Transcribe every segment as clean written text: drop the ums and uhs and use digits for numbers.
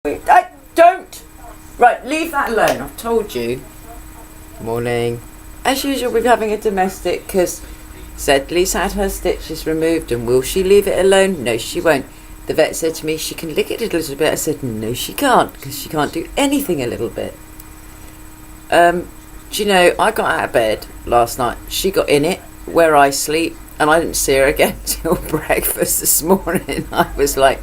I don't! Right, leave that alone. I've told you. Morning. As usual, we're having a domestic because Zedley's had her stitches removed, and will she leave it alone? No, she won't. The vet said to me she can lick it a little bit. I said no, she can't, because she can't do anything a little bit. Do you know, I got out of bed last night. She got in it where I sleep, and I didn't see her again till breakfast this morning. I was like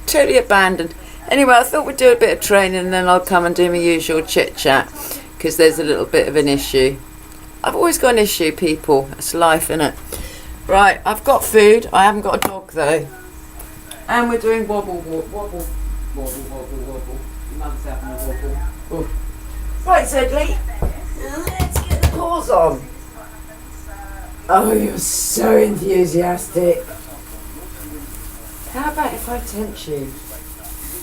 totally abandoned. Anyway, I thought we'd do a bit of training and then I'll come and do my usual chit chat, because there's a little bit of an issue. I've always got an issue, people. It's life, innit? Right, I've got food. I haven't got a dog though. And we're doing wobble, wobble, wobble, wobble, wobble, wobble. Mum's having a wobble. Ooh. Right, Zedley. Let's get the paws on. Oh, you're so enthusiastic. How about if I tempt you?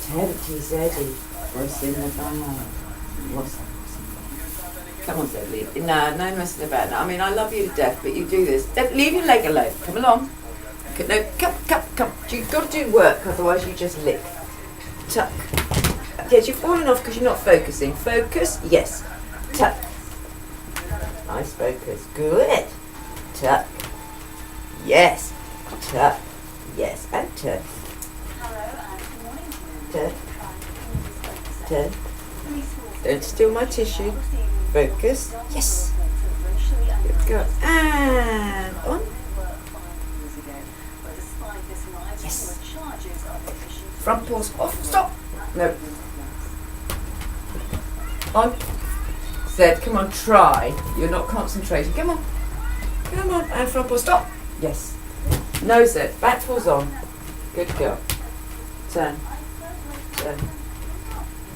Tempt you, Zeddy. What's in the bag? What's that? Come on, Zedley. No messing about. No, I mean, I love you to death, but you do this. Leave your leg alone. Come along. No, come. You've got to do work, otherwise you just lick. Tuck. Yes, you're falling off because you're not focusing. Focus. Yes. Tuck. Nice focus. Good. Tuck. Yes. Tuck. Yes. And turn. Turn. Turn. Don't steal my tissue. Focus. Yes. Good girl. And on. Yes. Front paws off. Stop. No. On. Zed, come on, try. You're not concentrating. Come on. Come on. And front paws. Stop. Yes. No, Zed. Back paws on. Good girl. Turn. Turn.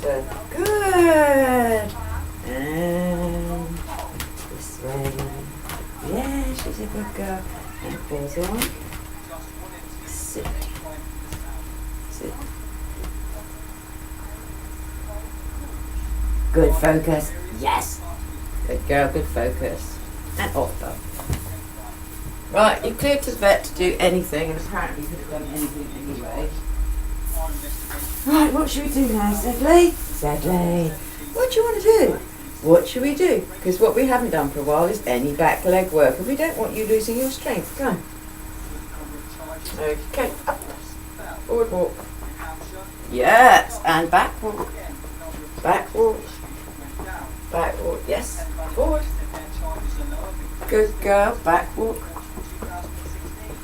Turn. Good. And this way. Yeah, she's a good girl. And paws on. Sit. Sit. Good focus. Yes. Good girl, good focus. And off though. Right, you're cleared to the vet to do anything, and apparently you could have done anything anyway. Right, what should we do now, Zedley? Zedley, what do you want to do? What should we do? Because what we haven't done for a while is any back leg work, and we don't want you losing your strength. Go on. Okay, up. Forward walk. Yes, and back walk. Back walk. Back walk. Yes, forward. Good girl. Back walk.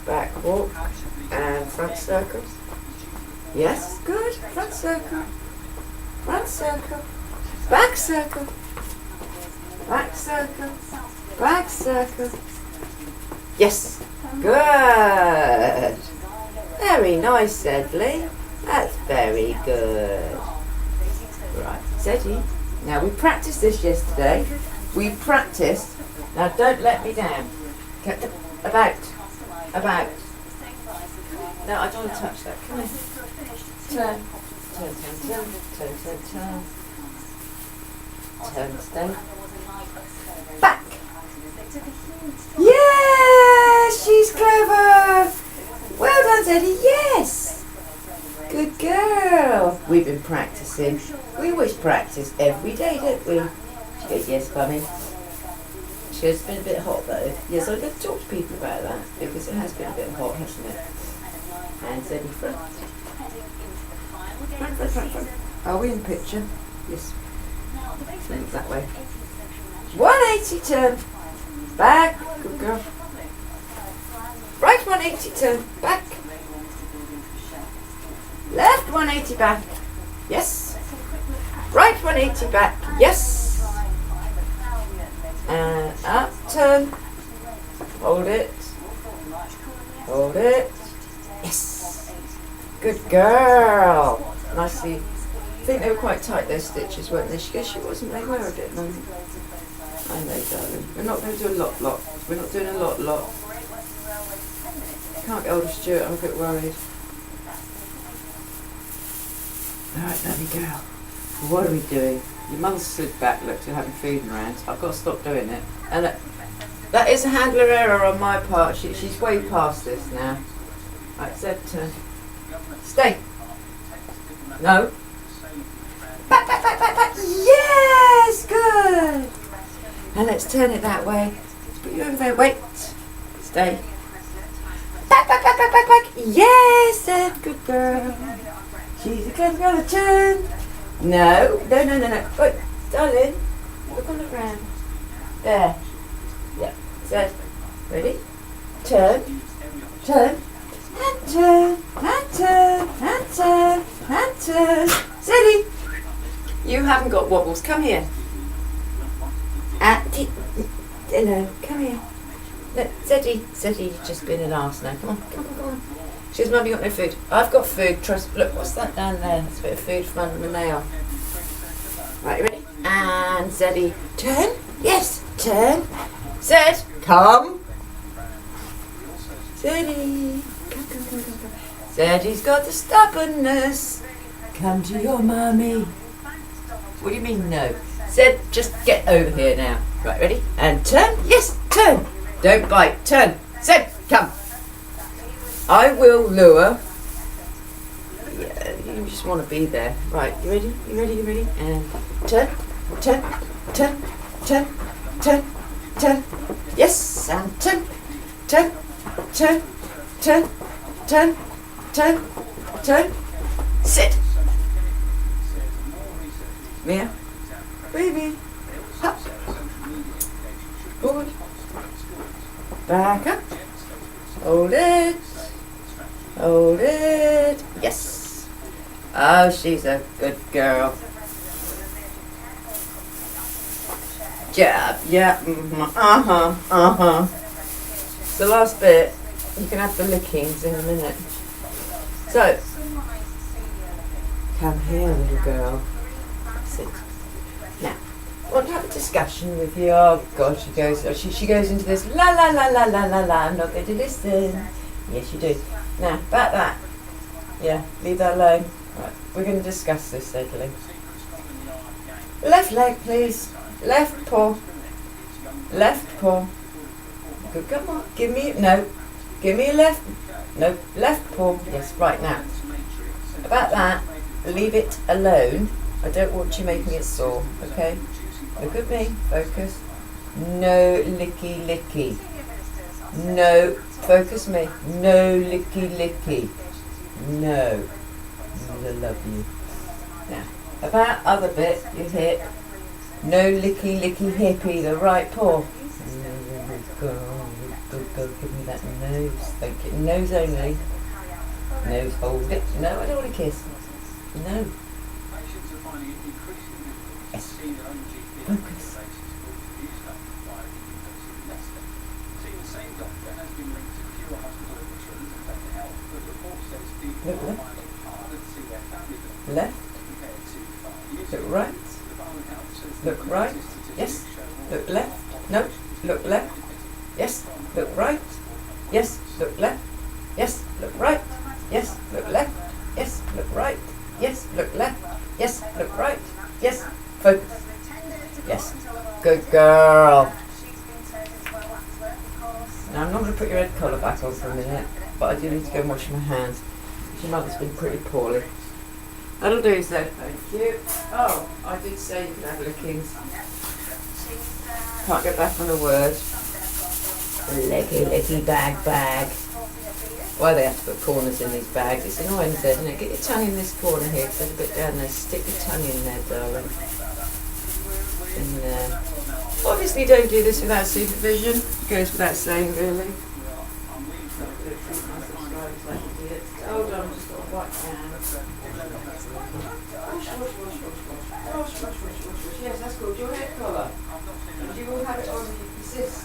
Back walk. And front circle. Yes, good. Front circle. Front circle. Back circle. Back circle. Back circle. Yes. Good. Very nice, Zedley. That's very good. Right, Zeddy. Now, we practiced this yesterday. We practiced. Now, don't let me down. About. No, I don't want to touch that. Come here. Turn. Turn, turn, turn. Turn, turn, turn. Turn, stay. Back. Yeah, she's clever. Well done, Zeddy. Yes. Good girl. We've been practicing. We always practice every day, don't we? She goes, yes, Bunny. She goes, it's been a bit hot though. Yes, I'm going to talk to people about that, because it has been a bit hot, hasn't it? And Zeddy front. Front. Are we in picture? Yes. Turn that way. 180 turn. Back. Good girl. Right 180 turn. Back. Left 180 back. Yes. Right 180 back. Yes. And up turn. Hold it. Hold it. Yes. Good girl. Nicely. I think they were quite tight, those stitches, weren't they? She goes, she wasn't. They were a bit long. I know, darling. We're not going to do a lot. We're not doing a lot. Can't get hold of Stuart. I'm a bit worried. Alright, lovely girl. What are we doing? Your mother's slid back, look, to having food around. I've got to stop doing it. And that is a handler error on my part. She's way past this now. Right, Zed, turn. Stay. No. Yes, good. And let's turn it that way. Let's put you over there. Wait. Stay. Back, back, back, back, back, back. Yes, Ed, good girl. She's a clever girl. Turn. No. Wait, darling. Look on the ground. There. Yeah. Zed. Ready? Turn. Turn. And turn. And turn. And turn. And turn. Zeddy. You haven't got wobbles. Come here. No, come here. No, Zeddy, you've just been an arse now. Come on. She goes, Mum, you got no food. I've got food. Trust. Look, what's that down there? It's a bit of food from under my nail. Right, you ready? And Zeddy, turn. Yes, turn. Zed, come. Zeddy, come. Zeddy's got the stubbornness. Come to your mummy. What do you mean no? Zed, just get over here now. Right, ready? And turn. Yes, turn. Don't bite. Turn. Zed, come. I will lure. Yeah, you just want to be there. Right, you ready? You ready? And turn. Yes, and turn. Sit. Mia. Baby. Up. Forward. Back up. Hold it. Yes. Oh, she's a good girl. Jab. Yeah. Uh-huh. The last bit, you can have the lickings in a minute. So, come here, little girl. Sit. Now, I want to have a discussion with you. Oh God, she goes into this la. I'm not going to listen. Yes, you do. Now, about that. Yeah, leave that alone. Right, we're going to discuss this steadily. Left leg, please. Left paw. Good, come on. Give me a left. No, left paw. Yes, right now. About that, leave it alone. I don't want you making it sore, okay? Look at me, focus. No licky. No, focus me. No licky. No. I love you. Now, about other bit, your hip. No licky hippie, the right paw. Good girl, give me that nose. Thank you. Nose only. Nose, hold it. No, I don't want to kiss. No. Yes. Focus. Look left. Look right. Look right. Yes. Look left. No. Look left. Yes. Look right. Yes. Look left. Yes. Look right. Yes. Look left. Yes. Look right. Yes. Look left. Yes. Look right. Yes. Focus. Yes. Good girl. Now I'm not going to put your head collar back on for a minute, but I do need to go and wash my hands. Your mother's been pretty poorly. That'll do, so thank you. Oh, I did say you could have lickings. Can't get back on a word. Licky bag. Why they have to put corners in these bags? It's annoying, isn't it? Get your tongue in this corner here, because there's a bit down there. Stick your tongue in there, darling. In there. Obviously don't do this without supervision. It goes without saying, really. Hold on, I've just got a white hand. Wash. Yes, that's good. Your hair colour. You will have it on if you persist.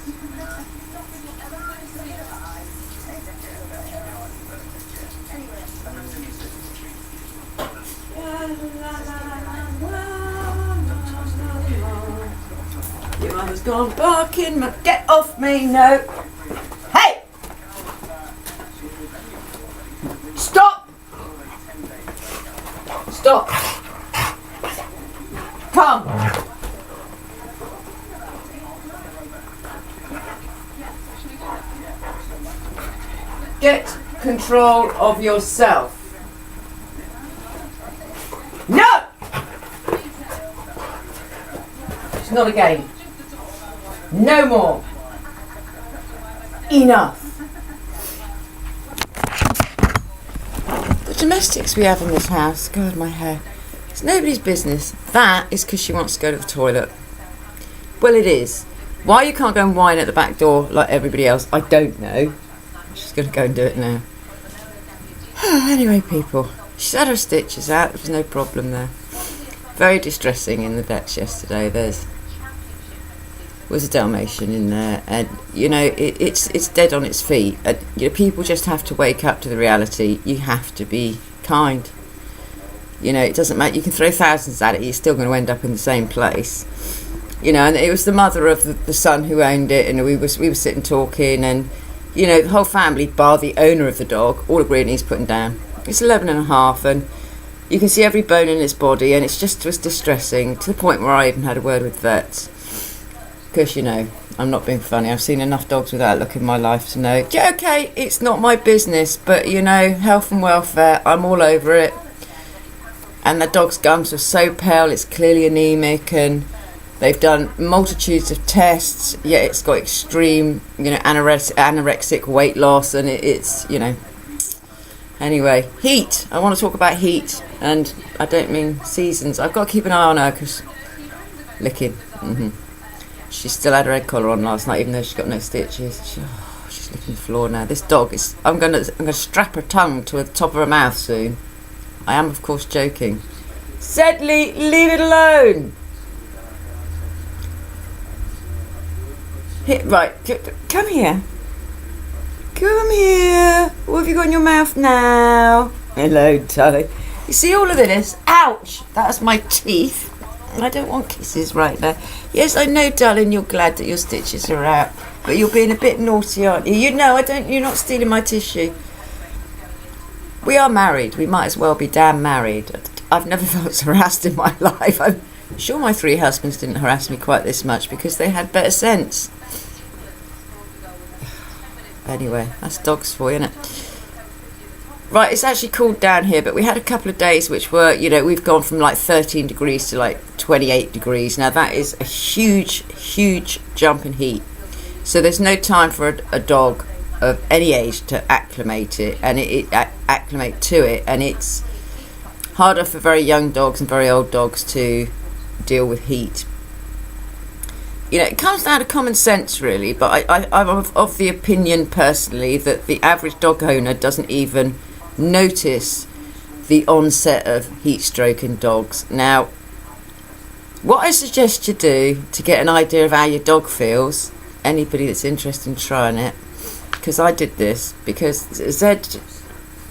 Your mother's gone barking. Get off me, no. Hey! Stop! Come! Get control of yourself. No! not again. No more. Enough. The domestics we have in this house, God, my hair. It's nobody's business. That is because she wants to go to the toilet. Well, it is. Why you can't go and whine at the back door like everybody else, I don't know. She's going to go and do it now. Anyway, people, she's had her stitches out. There was no problem there. Very distressing in the vets yesterday. Was a Dalmatian in there, and you know it's dead on its feet. You know, people just have to wake up to the reality. You have to be kind. You know, it doesn't matter. You can throw thousands at it. You're still going to end up in the same place. You know, and it was the mother of the son who owned it, and we were sitting talking, and you know, the whole family, bar the owner of the dog, all agreed he's putting down. It's 11 and a half, and you can see every bone in its body, and it was distressing to the point where I even had a word with vets. Because, you know, I'm not being funny. I've seen enough dogs with that look in my life to know, yeah, okay, it's not my business, but, you know, health and welfare, I'm all over it. And the dog's gums were so pale, it's clearly anemic, and they've done multitudes of tests, yet it's got extreme, you know, anorexic weight loss, and it's, you know. Anyway, heat. I want to talk about heat, and I don't mean seasons. I've got to keep an eye on her, because licking. She still had her head collar on last night, even though she's got no stitches. She's licking the floor now. This dog is... I'm going to strap her tongue to the top of her mouth soon. I am, of course, joking. Sedley, leave it alone. Here, right, come here. Come here. What have you got in your mouth now? Hello, darling. You see all of this? Ouch! That's my teeth. I don't want kisses right now. Yes, I know, darling, you're glad that your stitches are out, but you're being a bit naughty, aren't you? You know, you're not stealing my tissue. We are married. We might as well be damn married. I've never felt harassed in my life. I'm sure my 3 husbands didn't harass me quite this much because they had better sense. Anyway, that's dogs for you, isn't it? Right, it's actually cooled down here, but we had a couple of days which were, you know, we've gone from like 13 degrees to like 28 degrees. Now that is a huge, huge jump in heat. So there's no time for a dog of any age to acclimate it, and acclimate to it, and it's harder for very young dogs and very old dogs to deal with heat. You know, it comes down to common sense, really, but I'm of the opinion personally that the average dog owner doesn't even notice the onset of heat stroke in dogs. Now, what I suggest you do to get an idea of how your dog feels, anybody that's interested in trying it, because I did this, because Zed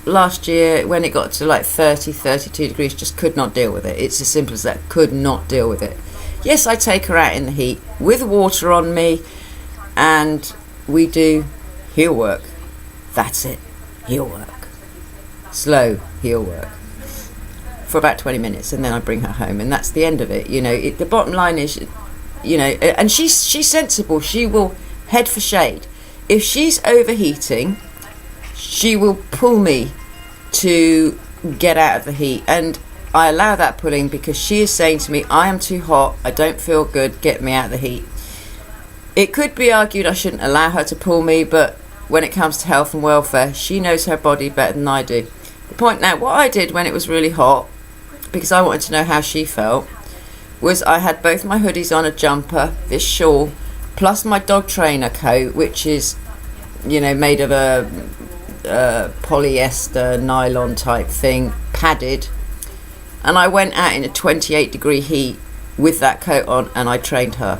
last year, when it got to like 30, 32 degrees, just could not deal with it. It's as simple as that, could not deal with it. Yes, I take her out in the heat with water on me, and we do heel work. That's it, heel work. Slow heel work for about 20 minutes, and then I bring her home, and that's the end of it. You know, the bottom line is, you know, and she's sensible. She will head for shade. If she's overheating, she will pull me to get out of the heat, and I allow that pulling because she is saying to me, I am too hot, I don't feel good, get me out of the heat. It could be argued I shouldn't allow her to pull me, but when it comes to health and welfare, she knows her body better than I do. The point now, what I did when it was really hot, because I wanted to know how she felt, was I had both my hoodies on, a jumper, this shawl, plus my dog trainer coat, which is, you know, made of a polyester nylon type thing, padded. And I went out in a 28 degree heat with that coat on, and I trained her.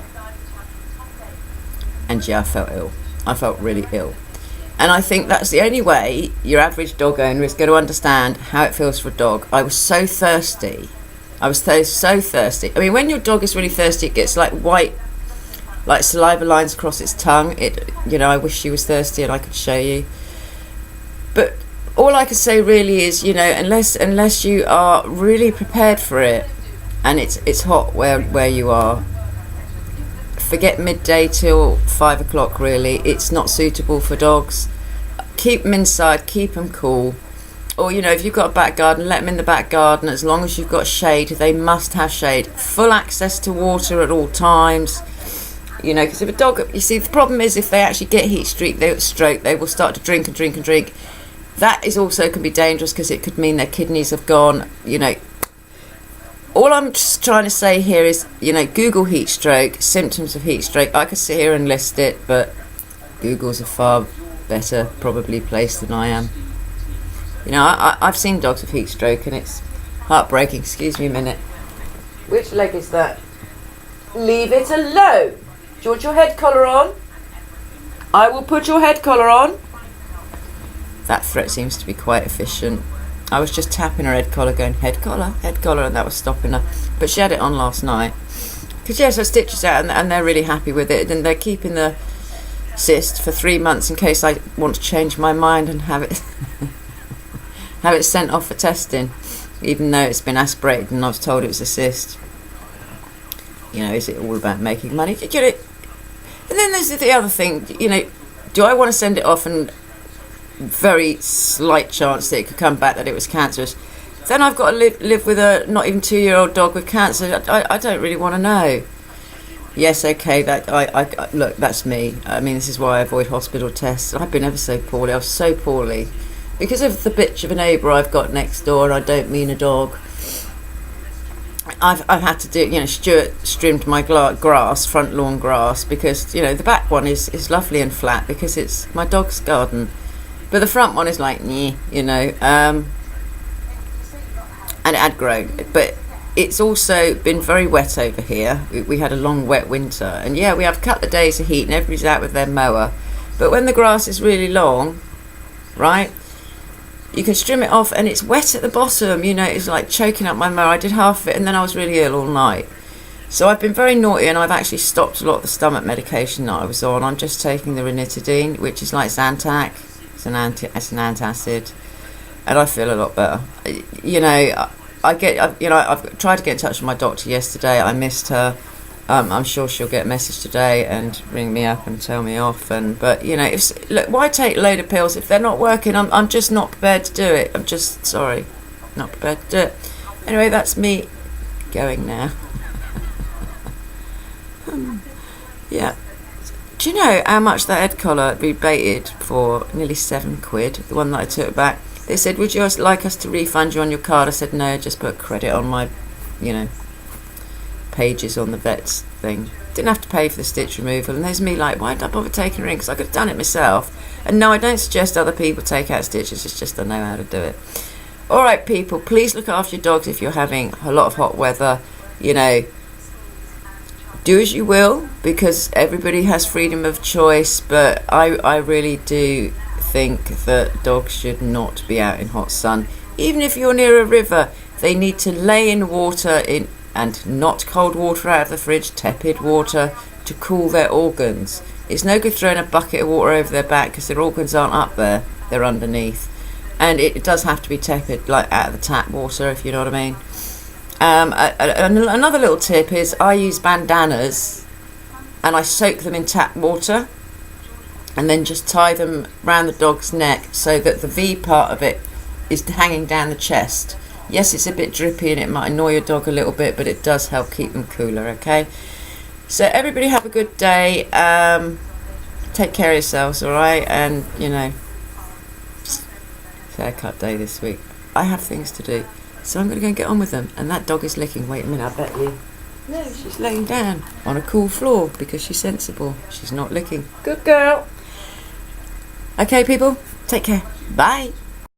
And yeah, I felt ill. I felt really ill. And I think that's the only way your average dog owner is going to understand how it feels for a dog. I was so thirsty. I was so thirsty. I mean, when your dog is really thirsty, it gets like white, like saliva lines across its tongue. You know, I wish she was thirsty and I could show you. But all I can say really is, you know, unless you are really prepared for it, and it's hot where you are, forget midday till 5 o'clock. Really, it's not suitable for dogs. Keep them inside, keep them cool. Or, you know, if you've got a back garden, let them in the back garden. As long as you've got shade, they must have shade. Full access to water at all times. You know, because if a dog, you see, the problem is if they actually get heat stroke, they will start to drink and drink and drink. That is also can be dangerous because it could mean their kidneys have gone, you know. All I'm just trying to say here is, you know, Google heat stroke, symptoms of heat stroke. I could sit here and list it, but Google's a far better probably place than I am. You know, I've seen dogs with heat stroke and it's heartbreaking. Excuse me a minute. Which leg is that? Leave it alone. Do you want your head collar on? I will put your head collar on. That threat seems to be quite efficient. I was just tapping her head collar going, head collar, and that was stopping her. But she had it on last night. Because, yes, her stitches out and they're really happy with it. And they're keeping the cyst for 3 months in case I want to change my mind and have it have it sent off for testing, even though it's been aspirated and I was told it was a cyst. You know, is it all about making money? You know, and then there's the other thing, you know, do I want to send it off and very slight chance that it could come back that it was cancerous? Then I've got to live with a not even 2-year-old dog with cancer. I don't really want to know. Yes, okay, that I look, that's me. I mean, this is why I avoid hospital tests. I've been ever so poorly. I was so poorly because of the bitch of a neighbour I've got next door. I don't mean a dog. I've had to do, you know, Stuart trimmed my grass, front lawn grass, because, you know, the back one is lovely and flat because it's my dog's garden, but the front one is like, you know, and it had grown, but it's also been very wet over here. We had a long wet winter, and yeah, we have a couple of days of heat and everybody's out with their mower, but when the grass is really long, right, you can trim it off and it's wet at the bottom, you know, it's like choking up my mower. I did half of it and then I was really ill all night. So I've been very naughty and I've actually stopped a lot of the stomach medication that I was on. I'm just taking the ranitidine, which is like Zantac. It's an antacid, and I feel a lot better. You know, I've tried to get in touch with my doctor yesterday. I missed her. I'm sure she'll get a message today and ring me up and tell me off. But you know, look, why take a load of pills if they're not working? I'm just not prepared to do it. I'm just sorry, not prepared to do it. Anyway, that's me going now. Yeah. Do you know how much that head collar rebated for? Nearly £7. The one that I took back. They said, "Would you like us to refund you on your card?" I said, "No, just put credit on my, you know, pages on the vet's thing." Didn't have to pay for the stitch removal. And there's me like, why did I bother taking a ring? Because I could have done it myself. And no, I don't suggest other people take out stitches. It's just I know how to do it. All right, people, please look after your dogs if you're having a lot of hot weather. You know, do as you will, because everybody has freedom of choice. But I really do think that dogs should not be out in hot sun. Even if you're near a river, they need to lay in water and not cold water out of the fridge, tepid water to cool their organs. It's no good throwing a bucket of water over their back because their organs aren't up there, they're underneath. And it does have to be tepid, like out of the tap water, if you know what I mean. Another little tip is I use bandanas and I soak them in tap water and then just tie them around the dog's neck so that the V part of it is hanging down the chest. Yes, it's a bit drippy and it might annoy your dog a little bit, but it does help keep them cooler, okay? So everybody have a good day. Take care of yourselves, all right? And, you know, it's haircut day this week. I have things to do, so I'm going to go and get on with them. And that dog is licking. Wait a minute, I bet you. No, she's laying down on a cool floor because she's sensible. She's not licking. Good girl. Okay, people, take care. Bye.